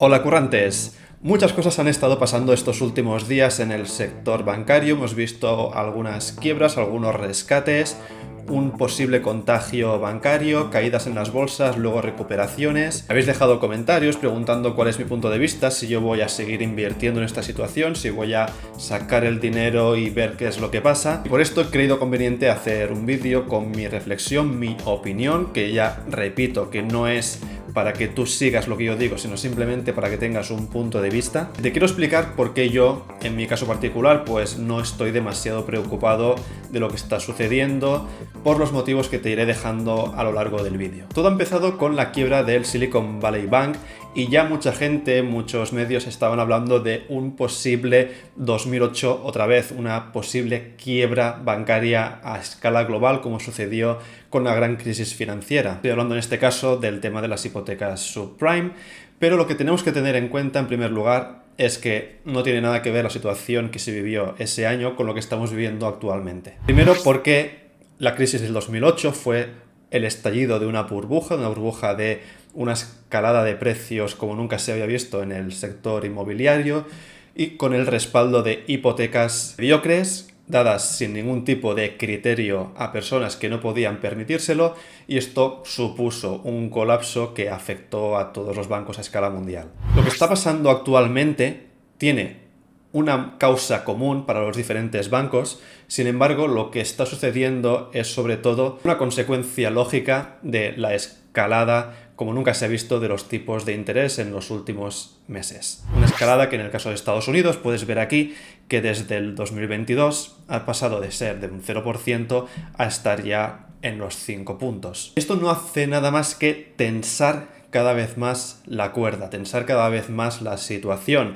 Hola currantes, muchas cosas han estado pasando estos últimos días en el sector bancario. Hemos visto algunas quiebras, algunos rescates, un posible contagio bancario, caídas en las bolsas, luego recuperaciones. Habéis dejado comentarios preguntando cuál es mi punto de vista, si yo voy a seguir invirtiendo en esta situación, si voy a sacar el dinero y ver qué es lo que pasa. Y por esto he creído conveniente hacer un vídeo con mi reflexión, mi opinión, que ya repito que no es para que tú sigas lo que yo digo, sino simplemente para que tengas un punto de vista. Te quiero explicar por qué yo, en mi caso particular, pues no estoy demasiado preocupado de lo que está sucediendo, por los motivos que te iré dejando a lo largo del vídeo. Todo ha empezado con la quiebra del Silicon Valley Bank y ya mucha gente, muchos medios estaban hablando de un posible 2008, otra vez, una posible quiebra bancaria a escala global como sucedió con la gran crisis financiera. Estoy hablando en este caso del tema de las hipotecas subprime, pero lo que tenemos que tener en cuenta en primer lugar es que no tiene nada que ver la situación que se vivió ese año con lo que estamos viviendo actualmente. Primero porque la crisis del 2008 fue el estallido de una burbuja de una escalada de precios como nunca se había visto en el sector inmobiliario y con el respaldo de hipotecas mediocres dadas sin ningún tipo de criterio a personas que no podían permitírselo, y esto supuso un colapso que afectó a todos los bancos a escala mundial. Lo que está pasando actualmente tiene una causa común para los diferentes bancos, sin embargo, lo que está sucediendo es sobre todo una consecuencia lógica de la escalada como nunca se ha visto de los tipos de interés en los últimos meses. Una escalada que en el caso de Estados Unidos puedes ver aquí que desde el 2022 ha pasado de ser de un 0% a estar ya en los 5 puntos. Esto no hace nada más que tensar cada vez más la cuerda, tensar cada vez más la situación.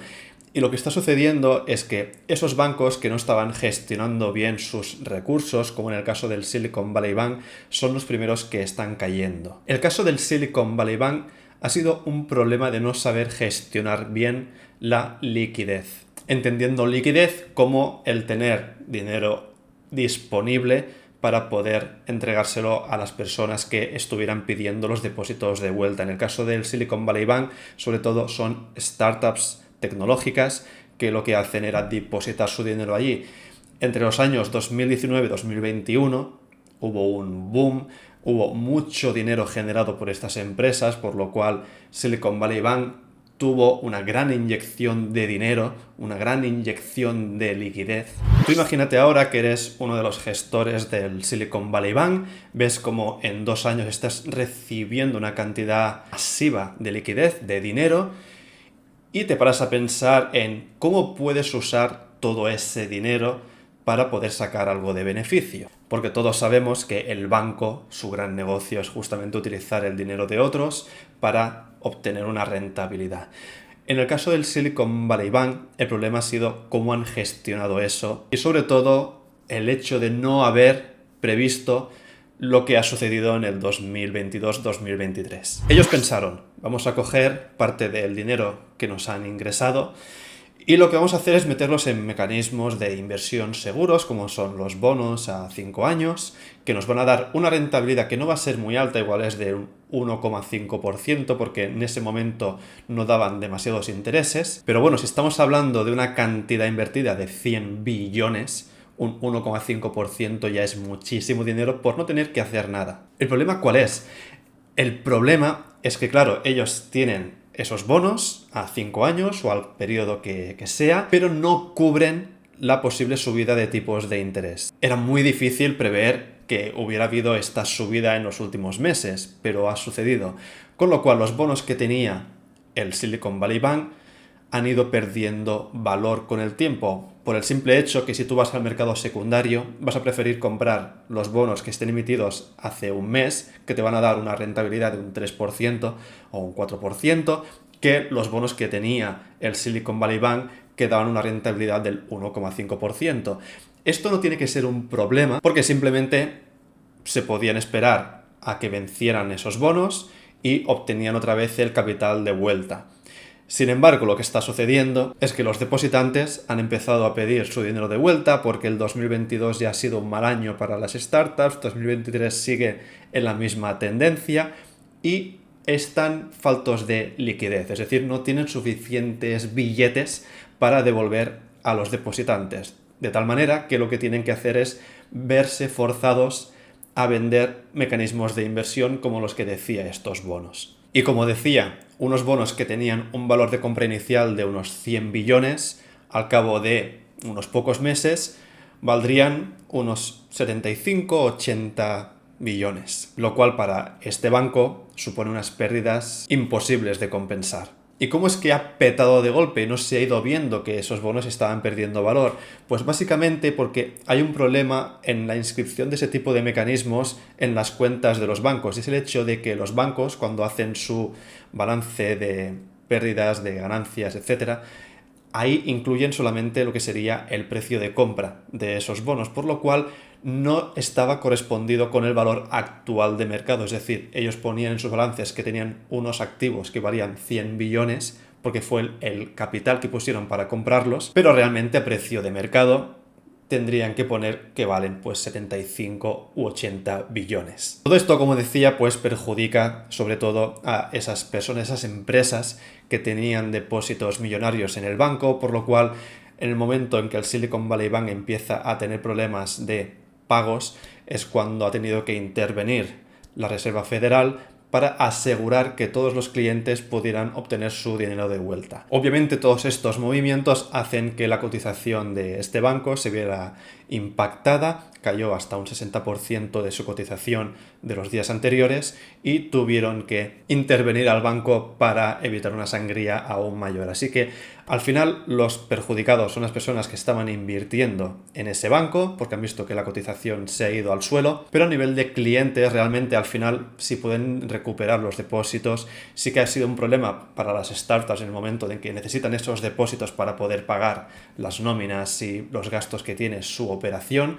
Y lo que está sucediendo es que esos bancos que no estaban gestionando bien sus recursos, como en el caso del Silicon Valley Bank, son los primeros que están cayendo. El caso del Silicon Valley Bank ha sido un problema de no saber gestionar bien la liquidez, entendiendo liquidez como el tener dinero disponible para poder entregárselo a las personas que estuvieran pidiendo los depósitos de vuelta. En el caso del Silicon Valley Bank, sobre todo son startups tecnológicas que lo que hacen era depositar su dinero allí. Entre los años 2019 y 2021 hubo un boom, hubo mucho dinero generado por estas empresas, por lo cual Silicon Valley Bank tuvo una gran inyección de dinero, una gran inyección de liquidez. Tú imagínate ahora que eres uno de los gestores del Silicon Valley Bank, ves como en 2 años estás recibiendo una cantidad masiva de liquidez, de dinero, y te paras a pensar en cómo puedes usar todo ese dinero para poder sacar algo de beneficio. Porque todos sabemos que el banco, su gran negocio es justamente utilizar el dinero de otros para obtener una rentabilidad. En el caso del Silicon Valley Bank, el problema ha sido cómo han gestionado eso y sobre todo el hecho de no haber previsto lo que ha sucedido en el 2022-2023. Ellos pensaron, vamos a coger parte del dinero que nos han ingresado y lo que vamos a hacer es meterlos en mecanismos de inversión seguros, como son los bonos a 5 años, que nos van a dar una rentabilidad que no va a ser muy alta, igual es de un 1,5%, porque en ese momento no daban demasiados intereses. Pero bueno, si estamos hablando de una cantidad invertida de 100 billones, un 1,5% ya es muchísimo dinero por no tener que hacer nada. ¿El problema cuál es? El problema es que, claro, ellos tienen esos bonos a 5 años o al periodo que sea, pero no cubren la posible subida de tipos de interés. Era muy difícil prever que hubiera habido esta subida en los últimos meses, pero ha sucedido. Con lo cual, los bonos que tenía el Silicon Valley Bank han ido perdiendo valor con el tiempo, por el simple hecho que si tú vas al mercado secundario vas a preferir comprar los bonos que estén emitidos hace un mes, que te van a dar una rentabilidad de un 3% o un 4%, que los bonos que tenía el Silicon Valley Bank, que daban una rentabilidad del 1,5%. Esto no tiene que ser un problema, porque simplemente se podían esperar a que vencieran esos bonos y obtenían otra vez el capital de vuelta. Sin embargo, lo que está sucediendo es que los depositantes han empezado a pedir su dinero de vuelta porque el 2022 ya ha sido un mal año para las startups, 2023 sigue en la misma tendencia y están faltos de liquidez, es decir, no tienen suficientes billetes para devolver a los depositantes, de tal manera que lo que tienen que hacer es verse forzados a vender mecanismos de inversión como los que decía estos bonos. Y como decía, unos bonos que tenían un valor de compra inicial de unos 100 billones, al cabo de unos pocos meses, valdrían unos 75-80 billones, lo cual para este banco supone unas pérdidas imposibles de compensar. ¿Y cómo es que ha petado de golpe? No se ha ido viendo que esos bonos estaban perdiendo valor. Pues básicamente porque hay un problema en la inscripción de ese tipo de mecanismos en las cuentas de los bancos. Es el hecho de que los bancos, cuando hacen su balance de pérdidas, de ganancias, etc., ahí incluyen solamente lo que sería el precio de compra de esos bonos, por lo cual no estaba correspondido con el valor actual de mercado. Es decir, ellos ponían en sus balances que tenían unos activos que valían 100 billones, porque fue el capital que pusieron para comprarlos, pero realmente a precio de mercado tendrían que poner que valen pues 75 u 80 billones. Todo esto, como decía, pues perjudica sobre todo a esas personas, esas empresas que tenían depósitos millonarios en el banco, por lo cual en el momento en que el Silicon Valley Bank empieza a tener problemas de pagos es cuando ha tenido que intervenir la Reserva Federal para asegurar que todos los clientes pudieran obtener su dinero de vuelta. Obviamente todos estos movimientos hacen que la cotización de este banco se viera impactada, cayó hasta un 60% de su cotización de los días anteriores y tuvieron que intervenir al banco para evitar una sangría aún mayor. Así que al final los perjudicados son las personas que estaban invirtiendo en ese banco porque han visto que la cotización se ha ido al suelo, pero a nivel de clientes realmente al final sí pueden recuperar los depósitos. Sí que ha sido un problema para las startups en el momento en que necesitan esos depósitos para poder pagar las nóminas y los gastos que tiene su operación,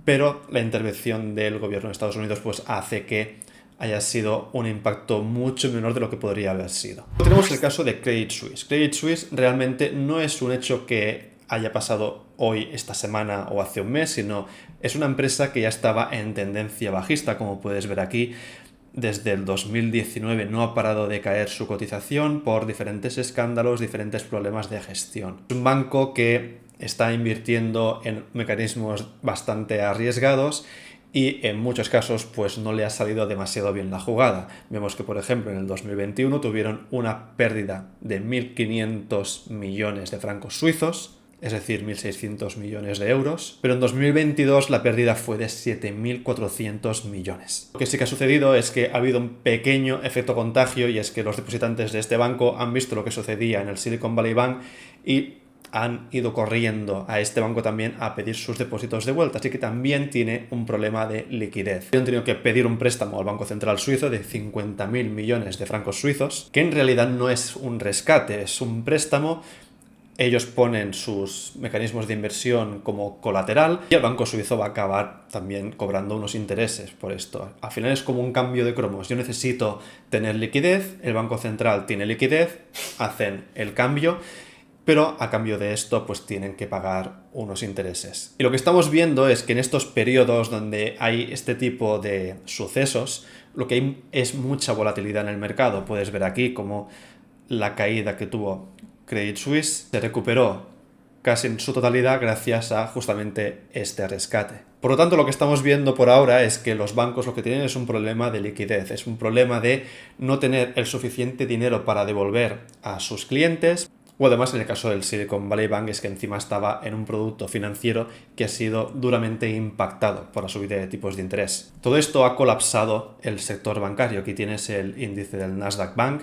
pero la intervención del gobierno de Estados Unidos pues hace que haya sido un impacto mucho menor de lo que podría haber sido. Tenemos el caso de Credit Suisse. Credit Suisse realmente no es un hecho que haya pasado hoy, esta semana o hace un mes, sino es una empresa que ya estaba en tendencia bajista, como puedes ver aquí. Desde el 2019 no ha parado de caer su cotización por diferentes escándalos, diferentes problemas de gestión. Es un banco que está invirtiendo en mecanismos bastante arriesgados y en muchos casos pues no le ha salido demasiado bien la jugada. Vemos que, por ejemplo, en el 2021 tuvieron una pérdida de 1.500 millones de francos suizos, es decir, 1.600 millones de euros, pero en 2022 la pérdida fue de 7.400 millones. Lo que sí que ha sucedido es que ha habido un pequeño efecto contagio, y es que los depositantes de este banco han visto lo que sucedía en el Silicon Valley Bank y han ido corriendo a este banco también a pedir sus depósitos de vuelta, así que también tiene un problema de liquidez. Han tenido que pedir un préstamo al Banco Central Suizo de 50.000 millones de francos suizos, que en realidad no es un rescate, es un préstamo. Ellos ponen sus mecanismos de inversión como colateral y el banco suizo va a acabar también cobrando unos intereses por esto. Al final es como un cambio de cromos. Yo necesito tener liquidez, el Banco Central tiene liquidez, hacen el cambio, pero a cambio de esto pues tienen que pagar unos intereses. Y lo que estamos viendo es que en estos periodos donde hay este tipo de sucesos, lo que hay es mucha volatilidad en el mercado. Puedes ver aquí como la caída que tuvo Credit Suisse se recuperó casi en su totalidad gracias a justamente este rescate. Por lo tanto, lo que estamos viendo por ahora es que los bancos lo que tienen es un problema de liquidez, es un problema de no tener el suficiente dinero para devolver a sus clientes, o además en el caso del Silicon Valley Bank es que encima estaba en un producto financiero que ha sido duramente impactado por la subida de tipos de interés. Todo esto ha colapsado el sector bancario. Aquí tienes el índice del Nasdaq Bank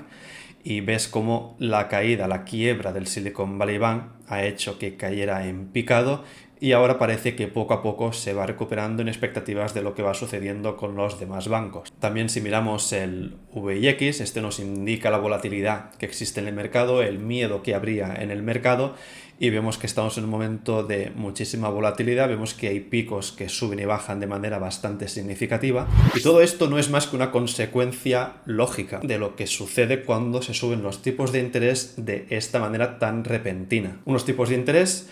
y ves cómo la caída, la quiebra del Silicon Valley Bank ha hecho que cayera en picado y ahora parece que poco a poco se va recuperando en expectativas de lo que va sucediendo con los demás bancos. También si miramos el VIX, este nos indica la volatilidad que existe en el mercado, el miedo que habría en el mercado, y vemos que estamos en un momento de muchísima volatilidad, vemos que hay picos que suben y bajan de manera bastante significativa, y todo esto no es más que una consecuencia lógica de lo que sucede cuando se suben los tipos de interés de esta manera tan repentina. Unos tipos de interés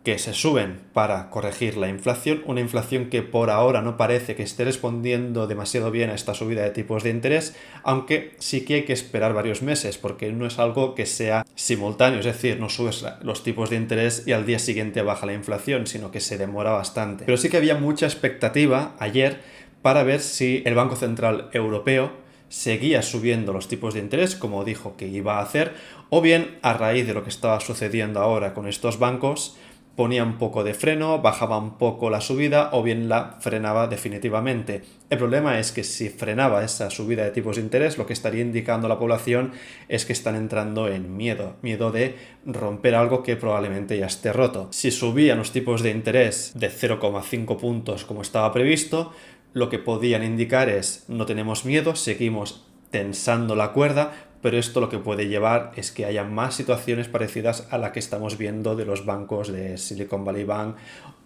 que se suben para corregir la inflación, una inflación que por ahora no parece que esté respondiendo demasiado bien a esta subida de tipos de interés, aunque sí que hay que esperar varios meses, porque no es algo que sea simultáneo, es decir, no subes los tipos de interés y al día siguiente baja la inflación, sino que se demora bastante. Pero sí que había mucha expectativa ayer para ver si el Banco Central Europeo seguía subiendo los tipos de interés, como dijo que iba a hacer, o bien a raíz de lo que estaba sucediendo ahora con estos bancos, ponía un poco de freno, bajaba un poco la subida o bien la frenaba definitivamente. El problema es que si frenaba esa subida de tipos de interés, lo que estaría indicando a la población es que están entrando en miedo de romper algo que probablemente ya esté roto. Si subían los tipos de interés de 0,5 puntos como estaba previsto, lo que podían indicar es no tenemos miedo, seguimos tensando la cuerda, pero esto lo que puede llevar es que haya más situaciones parecidas a la que estamos viendo de los bancos de Silicon Valley Bank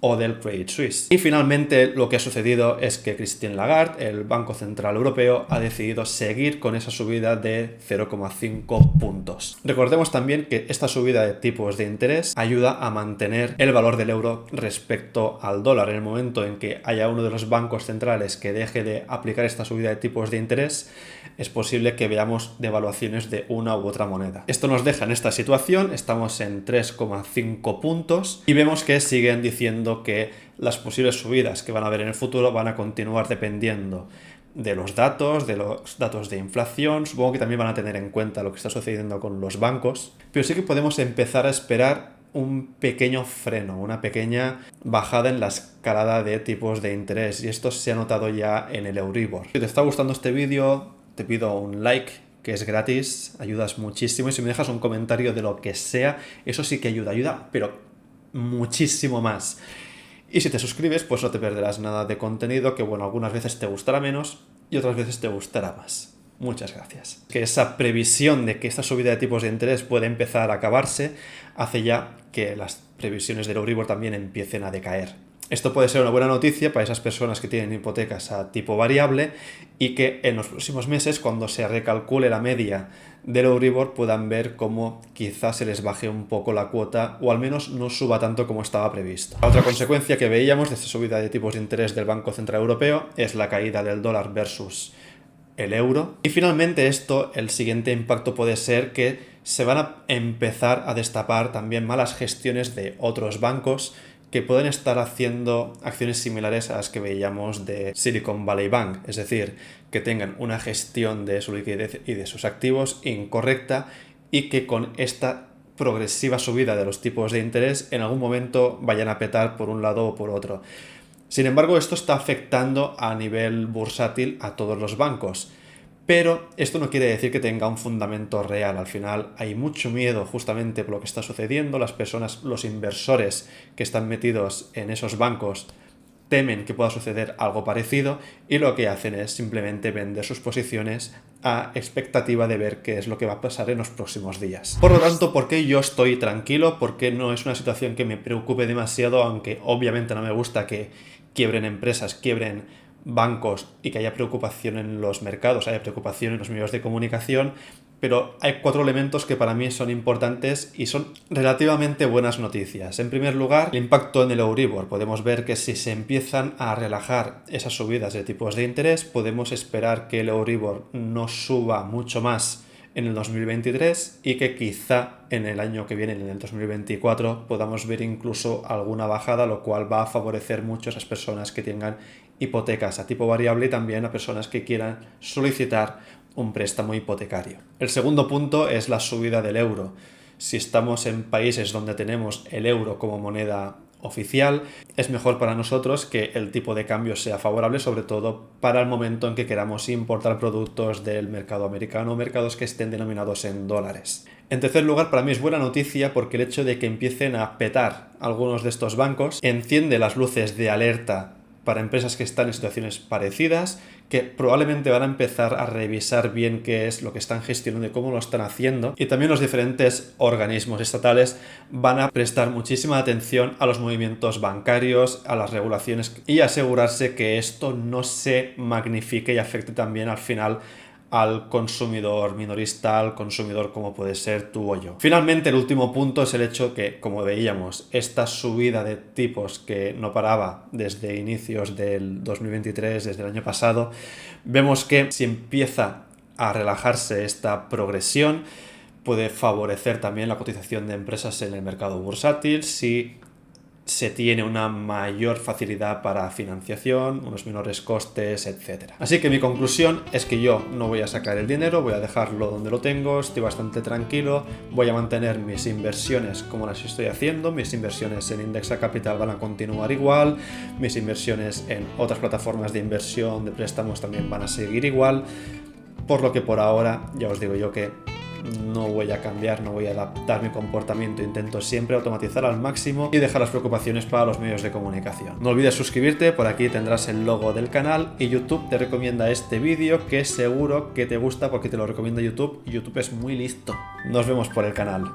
o del Credit Suisse. Y finalmente lo que ha sucedido es que Christine Lagarde, el Banco Central Europeo, ha decidido seguir con esa subida de 0,5 puntos. Recordemos también que esta subida de tipos de interés ayuda a mantener el valor del euro respecto al dólar. En el momento en que haya uno de los bancos centrales que deje de aplicar esta subida de tipos de interés, es posible que veamos devaluaciones de una u otra moneda. Esto nos deja en esta situación, estamos en 3,5 puntos y vemos que siguen diciendo que las posibles subidas que van a haber en el futuro van a continuar dependiendo de los datos de inflación. Supongo que también van a tener en cuenta lo que está sucediendo con los bancos, pero sí que podemos empezar a esperar un pequeño freno, una pequeña bajada en la escalada de tipos de interés, y esto se ha notado ya en el Euribor. Si te está gustando este vídeo, te pido un like, que es gratis, ayudas muchísimo, y si me dejas un comentario de lo que sea, eso sí que ayuda, pero muchísimo más. Y si te suscribes, pues no te perderás nada de contenido, que bueno, algunas veces te gustará menos y otras veces te gustará más. Muchas gracias. Que esa previsión de que esta subida de tipos de interés puede empezar a acabarse hace ya que las previsiones del Euribor también empiecen a decaer. Esto puede ser una buena noticia para esas personas que tienen hipotecas a tipo variable y que en los próximos meses, cuando se recalcule la media del Euribor, puedan ver cómo quizás se les baje un poco la cuota o al menos no suba tanto como estaba previsto. La otra consecuencia que veíamos de esta subida de tipos de interés del Banco Central Europeo es la caída del dólar versus el euro. Y finalmente el siguiente impacto puede ser que se van a empezar a destapar también malas gestiones de otros bancos que pueden estar haciendo acciones similares a las que veíamos de Silicon Valley Bank, es decir, que tengan una gestión de su liquidez y de sus activos incorrecta y que con esta progresiva subida de los tipos de interés en algún momento vayan a petar por un lado o por otro. Sin embargo, esto está afectando a nivel bursátil a todos los bancos. Pero esto no quiere decir que tenga un fundamento real. Al final hay mucho miedo justamente por lo que está sucediendo. Las personas, los inversores que están metidos en esos bancos temen que pueda suceder algo parecido y lo que hacen es simplemente vender sus posiciones a expectativa de ver qué es lo que va a pasar en los próximos días. Por lo tanto, ¿por qué yo estoy tranquilo? ¿Por qué no es una situación que me preocupe demasiado? Aunque obviamente no me gusta que quiebren empresas, quiebren bancos y que haya preocupación en los mercados, haya preocupación en los medios de comunicación, pero hay 4 elementos que para mí son importantes y son relativamente buenas noticias. En primer lugar, el impacto en el Euribor. Podemos ver que si se empiezan a relajar esas subidas de tipos de interés, podemos esperar que el Euribor no suba mucho más en el 2023 y que quizá en el año que viene, en el 2024, podamos ver incluso alguna bajada, lo cual va a favorecer mucho a esas personas que tengan hipotecas a tipo variable y también a personas que quieran solicitar un préstamo hipotecario. El segundo punto es la subida del euro. Si estamos en países donde tenemos el euro como moneda oficial, es mejor para nosotros que el tipo de cambio sea favorable, sobre todo para el momento en que queramos importar productos del mercado americano, mercados que estén denominados en dólares. En tercer lugar, para mí es buena noticia porque el hecho de que empiecen a petar algunos de estos bancos enciende las luces de alerta para empresas que están en situaciones parecidas, que probablemente van a empezar a revisar bien qué es lo que están gestionando y cómo lo están haciendo. Y también los diferentes organismos estatales van a prestar muchísima atención a los movimientos bancarios, a las regulaciones y asegurarse que esto no se magnifique y afecte también al final al consumidor minorista, al consumidor como puede ser tú o yo. Finalmente, el último punto es el hecho que, como veíamos, esta subida de tipos que no paraba desde inicios del 2023, desde el año pasado, vemos que si empieza a relajarse esta progresión, puede favorecer también la cotización de empresas en el mercado bursátil si se tiene una mayor facilidad para financiación, unos menores costes, etc. Así que mi conclusión es que yo no voy a sacar el dinero, voy a dejarlo donde lo tengo, estoy bastante tranquilo, voy a mantener mis inversiones como las estoy haciendo, mis inversiones en Indexa Capital van a continuar igual, mis inversiones en otras plataformas de inversión, de préstamos también van a seguir igual, por lo que por ahora ya os digo yo que no voy a cambiar, no voy a adaptar mi comportamiento, intento siempre automatizar al máximo y dejar las preocupaciones para los medios de comunicación. No olvides suscribirte, por aquí tendrás el logo del canal y YouTube te recomienda este vídeo que seguro que te gusta porque te lo recomienda YouTube. YouTube es muy listo. Nos vemos por el canal.